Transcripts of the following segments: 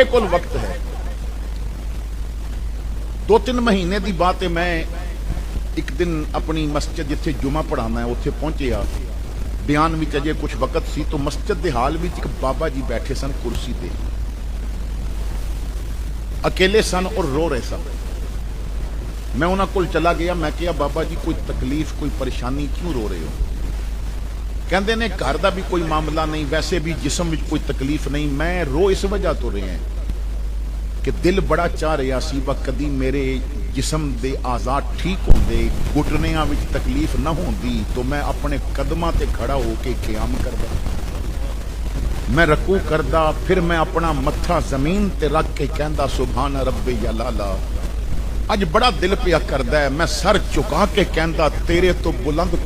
ਕੋਲ ਵਕਤ ਹੈ। 2-3 ਮਹੀਨੇ ਦੀ ਬਾਤ ਹੈ। ਮੈਂ ਇੱਕ ਦਿਨ ਆਪਣੀ ਮਸਜਿਦ ਜਿੱਥੇ ਜੁਮਾ ਪੜਾਉਣਾ ਹੈ ਉੱਥੇ ਪਹੁੰਚਿਆ। ਬਿਆਨ ਵਿੱਚ ਅਜੇ ਕੁਝ ਵਕਤ ਸੀ ਤਾਂ ਮਸਜਿਦ ਦੇ ਹਾਲ ਵਿੱਚ ਇੱਕ ਬਾਬਾ ਜੀ ਬੈਠੇ ਸਨ ਕੁਰਸੀ ਤੇ, ਅਕੇਲੇ ਸਨ ਔਰ ਰੋ ਰਹੇ ਸਨ। ਮੈਂ ਉਹਨਾਂ ਕੋਲ ਚਲਾ ਗਿਆ। ਮੈਂ ਕਿਹਾ ਬਾਬਾ ਜੀ ਕੋਈ ਤਕਲੀਫ, ਕੋਈ ਪਰੇਸ਼ਾਨੀ, ਕਿਉਂ ਰੋ ਰਹੇ ਹੋ? ਕਹਿੰਦੇ ਨੇ ਘਰ ਦਾ ਵੀ ਕੋਈ ਮਾਮਲਾ ਨਹੀਂ, ਵੈਸੇ ਵੀ ਜਿਸਮ ਵਿੱਚ ਕੋਈ ਤਕਲੀਫ ਨਹੀਂ, ਮੈਂ ਰੋ ਇਸ ਵਜ੍ਹਾ ਤੋਂ ਰਿਹਾ ਕਿ ਦਿਲ ਬੜਾ ਚਾਹ ਰਿਹਾ ਸੀ ਵਾ ਕਦੀ ਮੇਰੇ ਜਿਸਮ ਦੇ ਆਜ਼ਾਦ ਠੀਕ ਹੁੰਦੇ, ਘੁਟਨਿਆਂ ਵਿੱਚ ਤਕਲੀਫ ਨਾ ਹੁੰਦੀ ਤਾਂ ਮੈਂ ਆਪਣੇ ਕਦਮਾਂ ਤੇ ਖੜਾ ਹੋ ਕੇ ਕਿਆਮ ਕਰਦਾ, ਮੈਂ ਰਕੂ ਕਰਦਾ, ਫਿਰ ਮੈਂ ਆਪਣਾ ਮੱਥਾ ਜ਼ਮੀਨ ਤੇ ਰੱਖ ਕੇ ਕਹਿੰਦਾ ਸੁਭਾਨ ਰੱਬੀ ਜਲਾਲਾ। ਅੱਜ ਬੜਾ ਦਿਲ ਪਿਆ ਕਰਦਾ ਹੈ, ਮੈਂ ਸਰ ਝੁਕਾ ਕੇ ਕਹਿੰਦਾ ਤੇਰੇ ਤੋਂ ਬੁਲੰਦ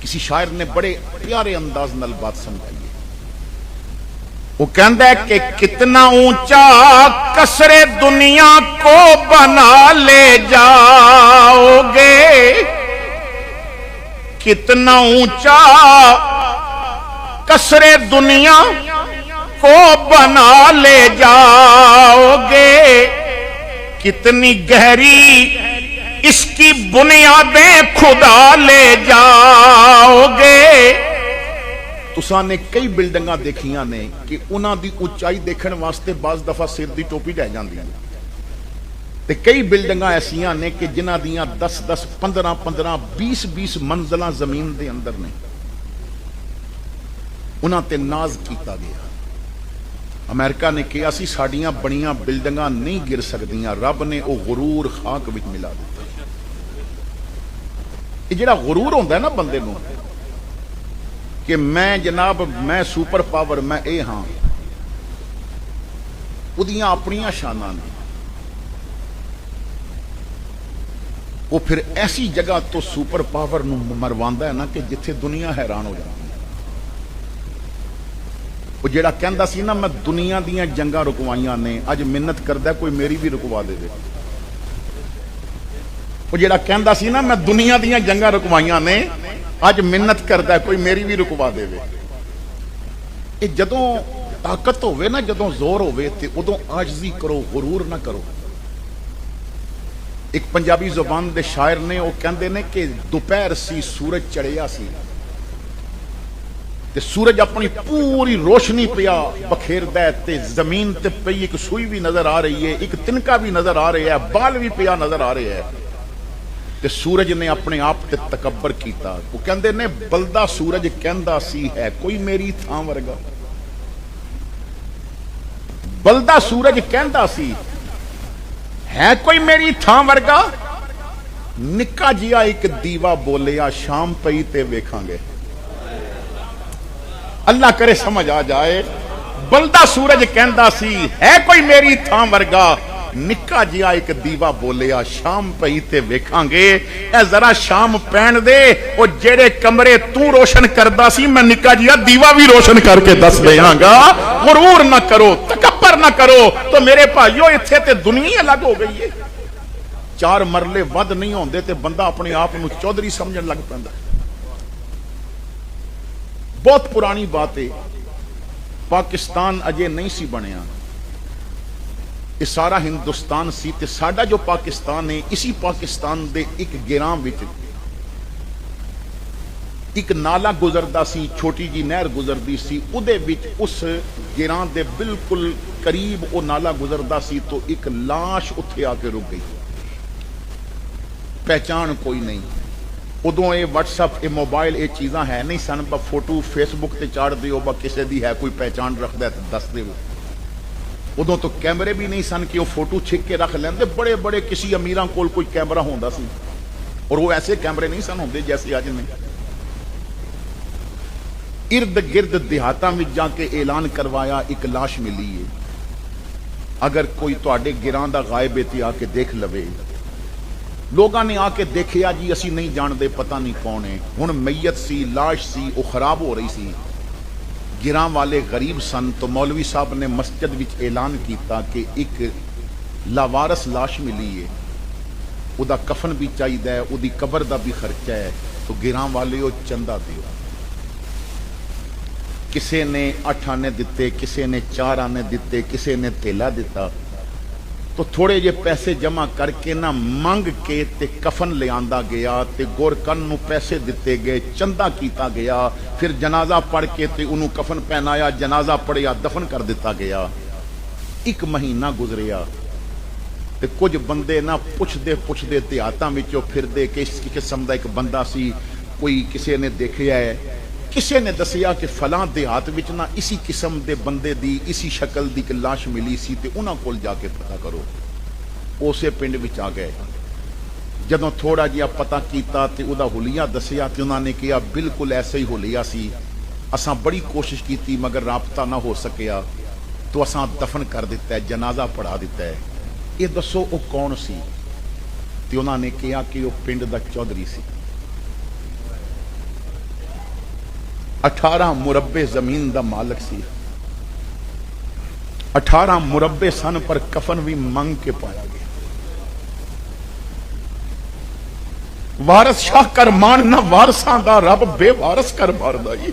کسی شاعر نے بڑے پیارے انداز نال بات سمجھائی ہے. وہ کہندا ہے کہ کتنا اونچا قصر دنیا کو بنا لے جاؤ گے، کتنا اونچا قصر دنیا کو بنا لے جاؤ گے، کتنی گہری اس کی بنیادیں خدا لے جاؤ گے. تساں نے کئی بلڈنگاں دیکھیاں نے کہ انہاں دی اونچائی دیکھن واسطے بعض دفعہ سر دی ٹوپی رہ جاندیاں نے، تے کئی بلڈنگاں ایسیاں نے کہ جنہاں دیاں 10 15 15 20 منزلاں زمین دے اندر نے. انہاں تے ناز کیتا گیا. امریکہ نے کہا سی ساڈیاں بڑیاں بلڈنگاں نہیں گر سکدیاں، رب نے او غرور خاک وچ ملا دتا. یہ جڑا غرور ہوندا ہے نا بندے نو کہ میں جناب میں سپر پاور میں اے ہاں، اودیاں اپنیاں شاناں نے. وہ پھر ایسی جگہ تو سپر پاور نو مرواندا ہے نا کہ جتھے دنیا حیران ہو جاتی. وہ جڑا کہندا سی نا میں دنیا دیاں جنگاں رکوائیاں نے، اج منت کردا کوئی میری بھی رکوا دے. وہ جڑا کہندا سی نا میں دنیا دیاں جنگاں رکوائیاں نے، اج منت کردا کوئی میری بھی رکوا دے. یہ جدوں طاقت ہوے نا، جدوں زور ہوے تے ادوں عاجزی کرو، غرور نہ کرو. ایک پنجابی زبان دے شاعر نے وہ کہندے نے کہ دوپہر سی سورج چڑھیا سی تے سورج اپنی پوری روشنی پیا بکھیردا ہے تے زمین تے پئی ایک سوئی بھی نظر آ رہی ہے، ایک تنکا بھی نظر آ رہا ہے، بال بھی پیا نظر آ رہا ہے. تے سورج نے اپنے آپ تے تکبر کیتا. وہ کہندے نے بلدا سورج کہندا سی ہے کوئی میری تھاں ورگا. بلدا سورج کہندا سی ہے کوئی میری تھاں ورگا، نکا جیا ایک دیوا بولیا شام پئی تے ویکھاں گے. اللہ کرے سمجھ آ جائے. بلدا سورج کہندا سی ہے کوئی میری تھاں ورگا، نکا جیا ایک دیوا بولیا شام پئی تے ویکھاں گے. اے ذرا شام پین دے او جڑے کمرے تو روشن کردا سی میں نکا جیا دیوا بھی روشن کر کے دس دیاں گا. غرور نہ کرو، تکبر نہ کرو. تو میرے بھائیو اتھے تے دنیا الگ ہو گئی ہے. 4 مرلے ود نہیں ہوندے تے بندہ اپنے آپ نو چودھری سمجھن لگ پیندا. بہت پرانی بات ہے. پاکستان اجے نہیں سی بنیا، یہ سارا ہندوستان سی. تے ساڈا جو پاکستان ہے، اسی پاکستان دے ایک گراں وچ ایک نالا گزردا سی، چھوٹی جی نہر گزردی سی. اودے وچ اس گراں دے بالکل قریب وہ نالا گزردا سی تو ایک لاش اتھے آ کے رک گئی. پہچان کوئی نہیں. ادوں یہ واٹس ایپ، یہ موبائل، یہ چیزاں ہے نہیں سن. با فوٹو فیس بک تے چاڑ دیو، با کسے دی ہے کوئی پہچان رکھدا ہے تے دس دیو. ادوں تو کیمرے بھی نہیں سن کہ وہ فوٹو چھک کے رکھ لیندے. بڑے بڑے کسی امیراں کول کوئی کیمرہ ہوندا سی، اور وہ ایسے کیمرے نہیں سن ہوندے جیسے اج نے. ارد گرد دیہاتاں وچ جا کے اعلان کروایا ایک لاش ملی ہے، اگر کوئی تواڈے گراں دا غائب ہے تے آ کے دیکھ لوے. لوگاں نے آ کے دیکھیا جی اسی نہیں جاندے پتہ نہیں کون ہے. ہن میت سی، لاش سی، وہ خراب ہو رہی سی. گراں والے غریب سن تو مولوی صاحب نے مسجد وچ اعلان کیتا کہ ایک لاوارث لاش ملی ہے، او دا کفن بھی چاہیے، او دی قبر دا بھی خرچہ ہے، تو گراں والے او چندہ دیو. کسے نے 8 آنے دیتے، کسے نے 4 آنے دیتے، کسے نے تیلا دیتا. تو تھوڑے جے پیسے جمع کر کے نہ منگ کے تے کفن لے آندا گیا تے گورکن نو پیسے دیتے گئے، چندہ کیتا گیا. پھر جنازہ پڑھ کے تے انہوں کفن پہنایا، جنازہ پڑھیا، دفن کر دیتا گیا. 1 مہینہ گزریا تے کچھ بندے نہ پوچھ دے دیہاتاں وچوں پھر دے کہ اس قسم دا ایک بندہ سی، کوئی کسے نے دیکھیا ہے، کسے نے دسیا کہ فلاں دیہات وچ نہ اسی قسم دے بندے دی اسی شکل دی ایک لاش ملی سی تے انہاں کول جا کے پتہ کرو. اسے پنڈ وچ آ گئے. جدوں تھوڑا جہا پتہ کیتا تے او دا حلیہ دسیا تے انہاں نے کہا بالکل ایسا ہی حلیہ سی، اساں بڑی کوشش کیتی مگر رابطہ نہ ہو سکیا تو اساں دفن کر دیتا ہے، جنازہ پڑھا دیتا ہے. یہ دسو او کون سی؟ تے انہاں نے کہا کہ وہ پنڈ دا چودھری سی. 18 ਮੁਰੱਬੇ ਜ਼ਮੀਨ ਦਾ ਮਾਲਕ ਸੀ। 18 ਮੁਰੱਬੇ ਸਨ, ਪਰ ਕਫਨ ਵੀ ਮੰਗ ਕੇ ਪਾਇਆ ਗਿਆ। ਵਾਰਸ ਸ਼ਾਹ ਕਰ ਮਾਣ ਨਾ ਵਾਰਸਾਂ ਦਾ, ਰੱਬ ਬੇਵਾਰਸ ਕਰ ਮਾਰਦਾ ਜੀ।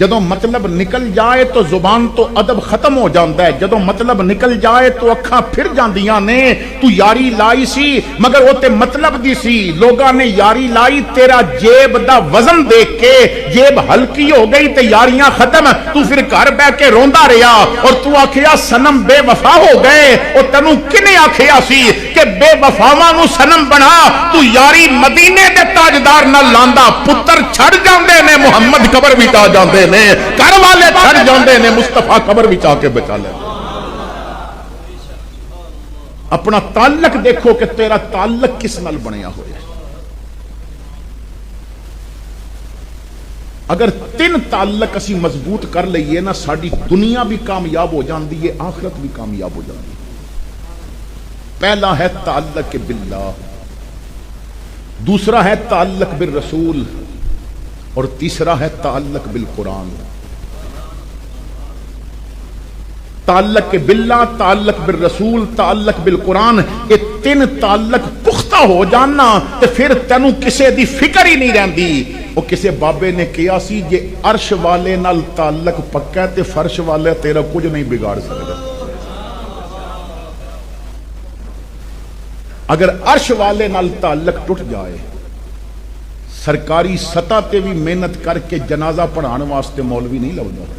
جدوں مطلب نکل جائے تو زبان تو ادب ختم ہو جاتا ہے، جدوں مطلب نکل جائے تو اکھاں پھر جاندیاں نے۔ تو یاری لائی سی مگر وہ تے مطلب دی سی، لوگاں نے یاری لائی تیرا جیب دا وزن دیکھ کے، جیب ہلکی ہو گئی تے یاریاں ختم، تو پھر گھر بیٹھ کے روندا رہیا اور تو آکھیا سنم بے وفا ہو گئے۔ اور تینوں کنے آکھیا سی کہ بے وفاواں نو سنم بنا؟ تو یاری مدینے دے تاجدار نال لاندا، پتر چھڑ جاندے نے محمد قبر وچ آ جاندے نے، گھر والے چھڑ جاندے نے مصطفیٰ قبر وچ آ کے بچا لے۔ اپنا تعلق دیکھو کہ تیرا تعلق کس نال بنیا ہوا ہے۔ اگر 3 تعلق اسی مضبوط کر لئیے نا، ساری دنیا بھی کامیاب ہو جاندی ہے، آخرت بھی کامیاب ہو جاندی ہے۔ پہلا ہے تعلق باللہ، دوسرا ہے تعلق بالرسول، اور تیسرا ہے تعلق بالقرآن۔ تعلق باللہ، تعلق بالرسول، تعلق بالقرآن، یہ 3 تعلق پختہ ہو جانا تے پھر تینوں کسے دی فکر ہی نہیں رہندی۔ وہ کسے بابے نے کہا سی جے عرش والے نال تعلق پکا تے فرش والے تیرا کچھ نہیں بگاڑ سکتا۔ اگر عرش والے نال تعلق ٹوٹ جائے، سرکاری سطح تے بھی محنت کر کے جنازہ پڑھان واسطے مولوی نہیں لگتا۔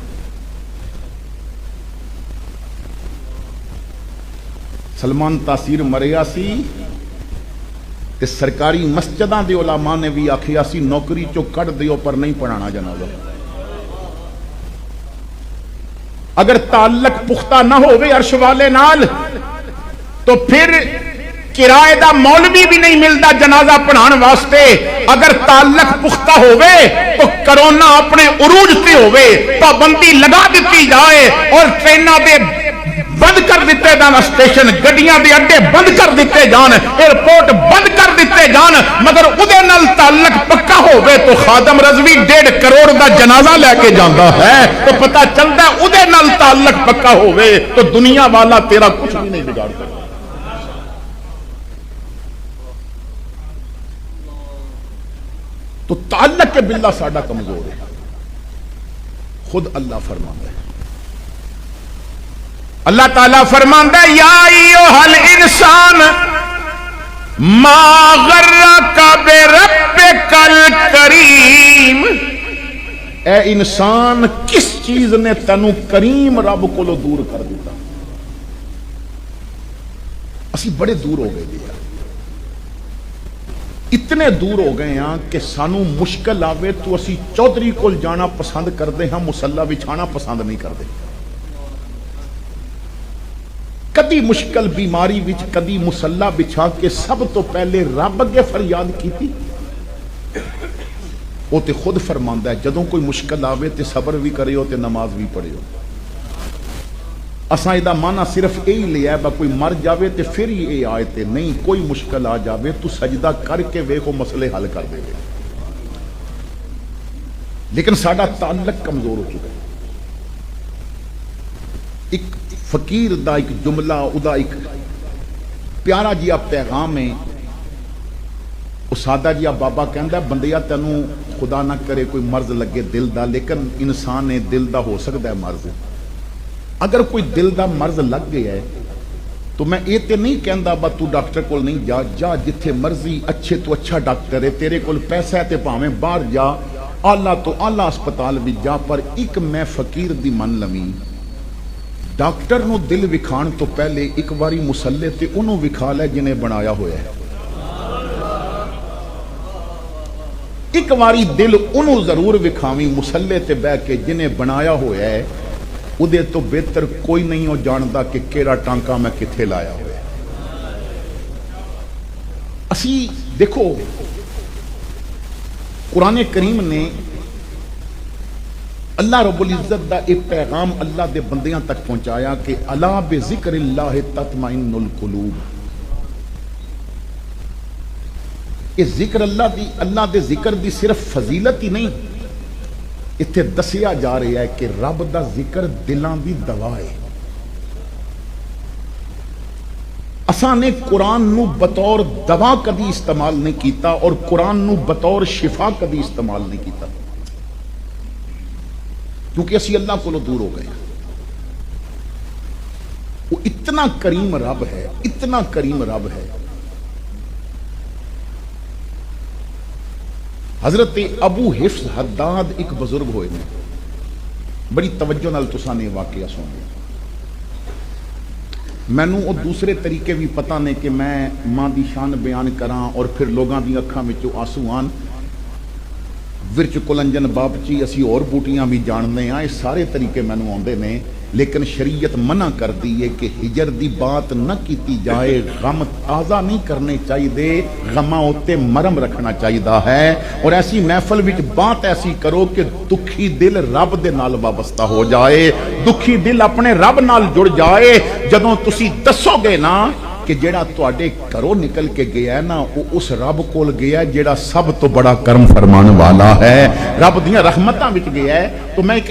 سلمان تاثیر مریا سی تے سرکاری مسجداں دے علماء نے بھی آکھیا سی نوکری چو کٹ دیو پر نہیں پڑھانا جنازہ۔ اگر تعلق پختہ نہ ہوئے عرش والے نال تو پھر کرائے دا مولوی بھی نہیں ملتا جنازہ پڑھان واسطے۔ اگر تعلق پختہ ہوئے تو کرونا اپنے عروج تے ہوئے، پابندی لگا دیتی جائے اور ٹریناں دے بند کر دیتے جان، اسٹیشن گڈیاں دے اڈے بند کر دیتے جان، ایئرپورٹ بند کر دیتے جان، مگر اودے نال تعلق پکا ہوئے تو خادم رضوی 1.5 کروڑ دا جنازہ لے کے جاندا ہے تو پتہ چلتا ہے اودے نال تعلق پکا ہوئے تو دنیا والا تیرا کچھ بھی نہیں بگاڑ سکتا۔ تو تعلق کے باللہ ساڈا کمزور ہے۔ خود اللہ فرماتا ہے، اللہ تعالیٰ فرماتا ہے یا ایھا الانسان ما غرک بربک الکریم، اے انسان کس چیز نے تینوں کریم رب کو دور کر دیتا؟ اسی بڑے دور ہو گئے دیا، اتنے دور ہو گئے ہاں کہ سانو مشکل آوے تو اسی چودھری کول جانا پسند کردے ہاں، مصلی بچھانا پسند نہیں کردے۔ کدی مشکل بیماری وچ کدی مصلی بچھا کے سب تو پہلے رب اگے فریاد کیتی۔ وہ تے خود فرماندا ہے جدوں کوئی مشکل آوے تے صبر بھی کریو تے نماز بھی پڑھیو۔ اساں ایدہ معنی صرف یہی لیا ہے با کوئی مر جاوے تے پھر یہ آیتے نہیں، کوئی مشکل آ جاوے تو سجدہ کر کے ویکھو مسئلے حل کر دے گے۔ لیکن ساڈا تعلق کمزور ہو چکا ہے۔ ایک فقیر دا ایک جملہ، ادا ایک پیارا جیا پیغام ہے، سادہ جیا بابا کہندا ہے بندیا تینوں خدا نہ کرے کوئی مرض لگے دل دا، لیکن انسان دل دا ہو سکتا ہے مرض۔ اگر کوئی دل دا مرض لگ گیا ہے تو میں یہ تے نہیں کہندا با تو ڈاکٹر کول نہیں جا، جا جتھے مرضی اچھے تو اچھا ڈاکٹر ہے، تیرے کول پیسہ ہے تے پاویں باہر جا، اعلیٰ تو اعلیٰ اسپتال بھی جا، پر ایک میں فقیر دی من لویں، ڈاکٹر نو دل وکھان تو پہلے ایک واری مسلے تے انہوں وکھا لے جنہیں بنایا ہویا ہے۔ ایک واری دل انہوں ضرور وکھاویں مسلے تے بہ کے جنہیں بنایا ہویا ہے، ادھے تو بہتر کوئی نہیں ہو جاندا کہ کیڑا ٹانکا میں کتھے لایا ہویا ہے۔ اسی دیکھو قرآن کریم نے اللہ رب العزت دا ایک پیغام اللہ دے بندیاں تک پہنچایا کہ الا بذکر اللہ تطمئن القلوب۔ یہ ذکر اللہ دے ذکر دی صرف فضیلت ہی نہیں، اتھے دسیا جا رہا ہے کہ رب دا ذکر دلاں دی دوا ہے۔ اساں نے قرآن نو بطور دوا کدی استعمال نہیں کیتا اور قرآن نو بطور شفا کدی استعمال نہیں کیتا۔ کیونکہ اسی اللہ کو دور ہو گئے. وہ اتنا کریم رب ہے, اتنا کریم رب ہے. حضرت ابو حفص حداد ایک بزرگ ہوئے نے, بڑی توجہ نال تساں نے واقعہ سنیا. مینوں وہ دوسرے طریقے بھی پتہ نہیں کہ میں ماں دی شان بیان کراں اور پھر لوگاں دی اکھاں وچوں آنسو آن. ورچ کلنجن باپچی اسی اور بوٹیاں بھی جاننے ہیں, یہ سارے طریقے مینوں آندے نے, لیکن شریعت منع کر دی ہے کہ ہجر دی بات نہ کیتی جائے, غم تازہ نہیں کرنے چاہیے, غماں اتے مرم رکھنا چاہیے ہے. اور ایسی محفل وچ بات ایسی کرو کہ دکھی دل رب دے نال وابستہ ہو جائے, دکھی دل اپنے رب نال جڑ جائے. جدوں تسی دسو گے نا کہ جیڑا تواڈے گھروں نکل کے گیا ہے نا وہ اس رب کول گیا ہے جیڑا سب تو بڑا کرم فرمان والا ہے, رب دیاں رحمتاں وچ گیا ہے. تو میں ایک